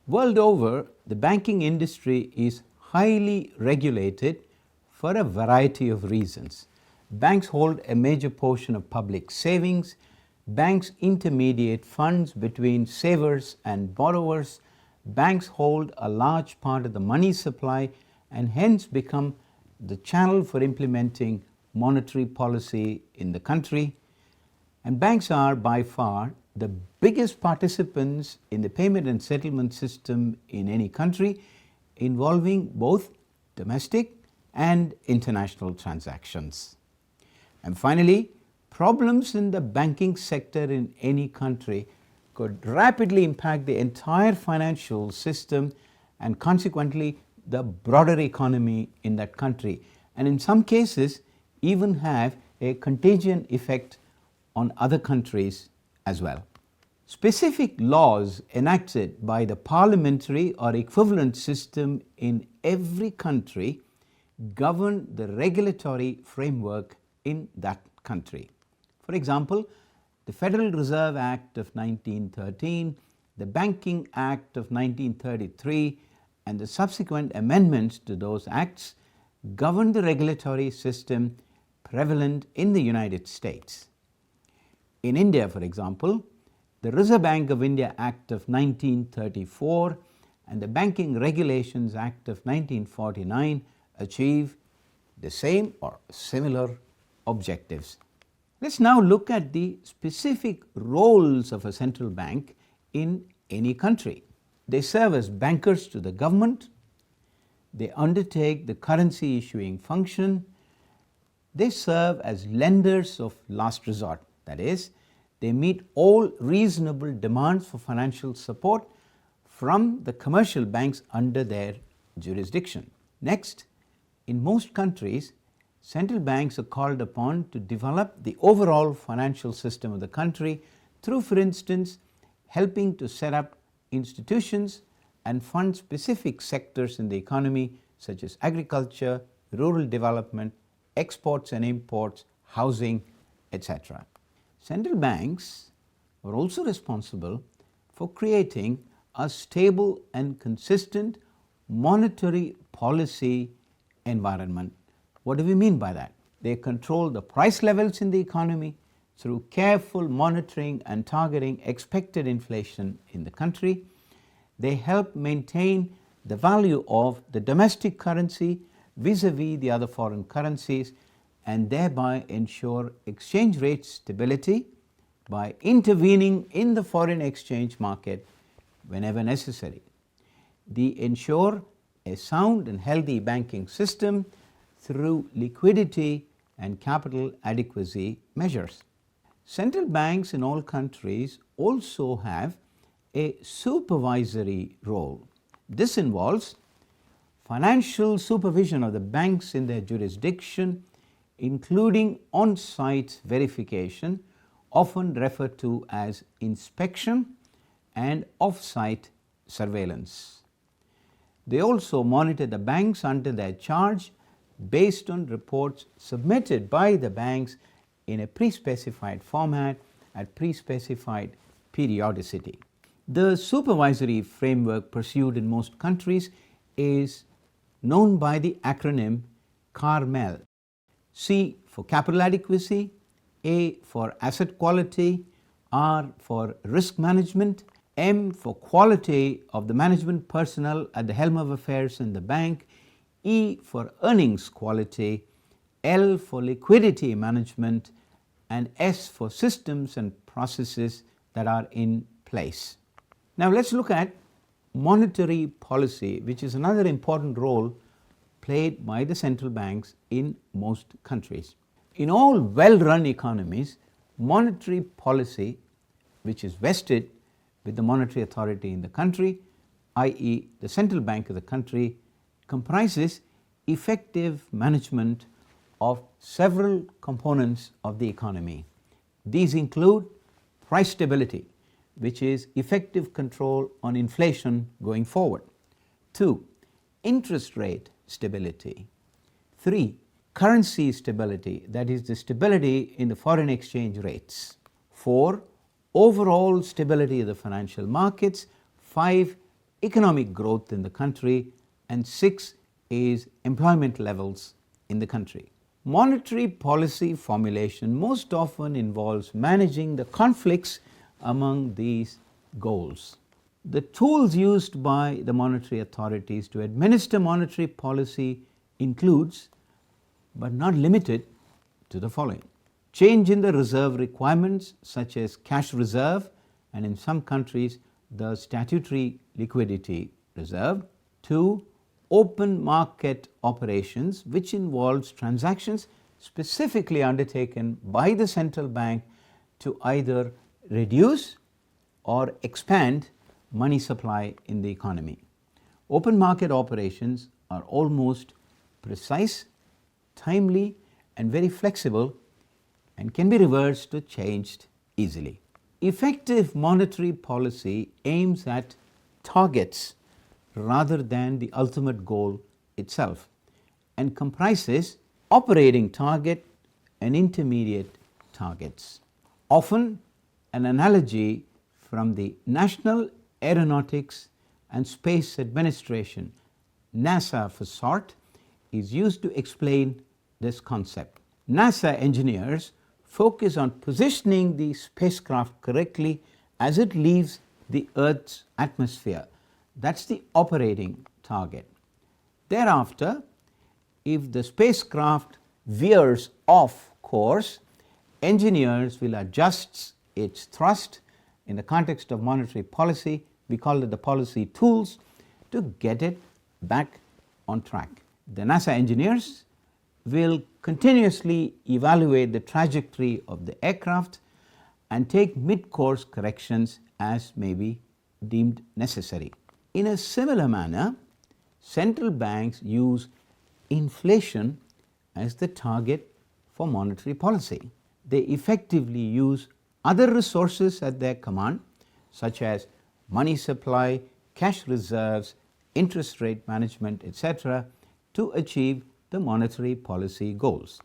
World over, the banking industry is highly regulated for a variety of reasons. Banks hold a major portion of public savings. Banks intermediate funds between savers and borrowers. Banks hold a large part of the money supply and hence become the channel for implementing monetary policy in the country. And banks are by far the biggest participants in the payment and settlement system in any country, involving both domestic and international transactions. And finally, problems in the banking sector in any country could rapidly impact the entire financial system and consequently the broader economy in that country, and in some cases even have a contagion effect on other countries as well. Specific laws enacted by the parliamentary or equivalent system in every country govern the regulatory framework in that country. For example, the Federal Reserve Act of 1913, the Banking Act of 1933, and the subsequent amendments to those acts govern the regulatory system prevalent in the United States. In India, for example, the Reserve Bank of India Act of 1934 and the Banking Regulations Act of 1949 achieve the same or similar objectives. Let's now look at the specific roles of a central bank in any country. They serve as bankers to the government. They undertake the currency issuing function. They serve as lenders of last resort. That is, they meet all reasonable demands for financial support from the commercial banks under their jurisdiction. Next, in most countries, central banks are called upon to develop the overall financial system of the country through, for instance, helping to set up institutions and fund specific sectors in the economy such as agriculture, rural development, exports and imports, housing, etc. Central banks are also responsible for creating a stable and consistent monetary policy environment. What do we mean by that? They control the price levels in the economy through careful monitoring and targeting expected inflation in the country. They help maintain the value of the domestic currency vis-a-vis the other foreign currencies and thereby ensure exchange rate stability by intervening in the foreign exchange market whenever necessary. They ensure a sound and healthy banking system through liquidity and capital adequacy measures. Central banks in all countries also have a supervisory role. This involves financial supervision of the banks in their jurisdiction, including on-site verification, often referred to as inspection, and off-site surveillance. They also monitor the banks under their charge based on reports submitted by the banks in a pre-specified format at pre-specified periodicity. The supervisory framework pursued in most countries is known by the acronym CARMEL. C for capital adequacy, A for asset quality, R for risk management, M for quality of the management personnel at the helm of affairs in the bank, E for earnings quality, L for liquidity management, and S for systems and processes that are in place. Now let's look at monetary policy, which is another important role played by the central banks in most countries. In all well-run economies, monetary policy, which is vested with the monetary authority in the country, i.e. the central bank of the country, comprises effective management of several components of the economy. These include price stability, which is effective control on inflation going forward. 2. Interest rate stability. 3. Currency stability, that is the stability in the foreign exchange rates. 4. Overall stability of the financial markets. 5. economic growth in the country, and 6 is employment levels in the country. Monetary policy formulation most often involves managing the conflicts among these goals. The tools used by the monetary authorities to administer monetary policy includes, but not limited to, the following: change in the reserve requirements such as cash reserve and in some countries the statutory liquidity reserve. 2. Open market operations, which involves transactions specifically undertaken by the central bank to either reduce or expand money supply in the economy. Open market operations are almost precise, timely, and very flexible, and can be reversed or changed easily. Effective monetary policy aims at targets rather than the ultimate goal itself, and comprises operating target and intermediate targets. Often an analogy from the National Aeronautics and Space Administration, NASA for short, is used to explain this concept. NASA engineers focus on positioning the spacecraft correctly as it leaves the Earth's atmosphere. That's the operating target. Thereafter, if the spacecraft veers off course, engineers will adjust its thrust. In the context of monetary policy, we call it the policy tools, to get it back on track. The NASA engineers will continuously evaluate the trajectory of the aircraft and take mid-course corrections as may be deemed necessary. In a similar manner, central banks use inflation as the target for monetary policy. They effectively use other resources at their command, such as money supply, cash reserves, interest rate management, etc., to achieve the monetary policy goals.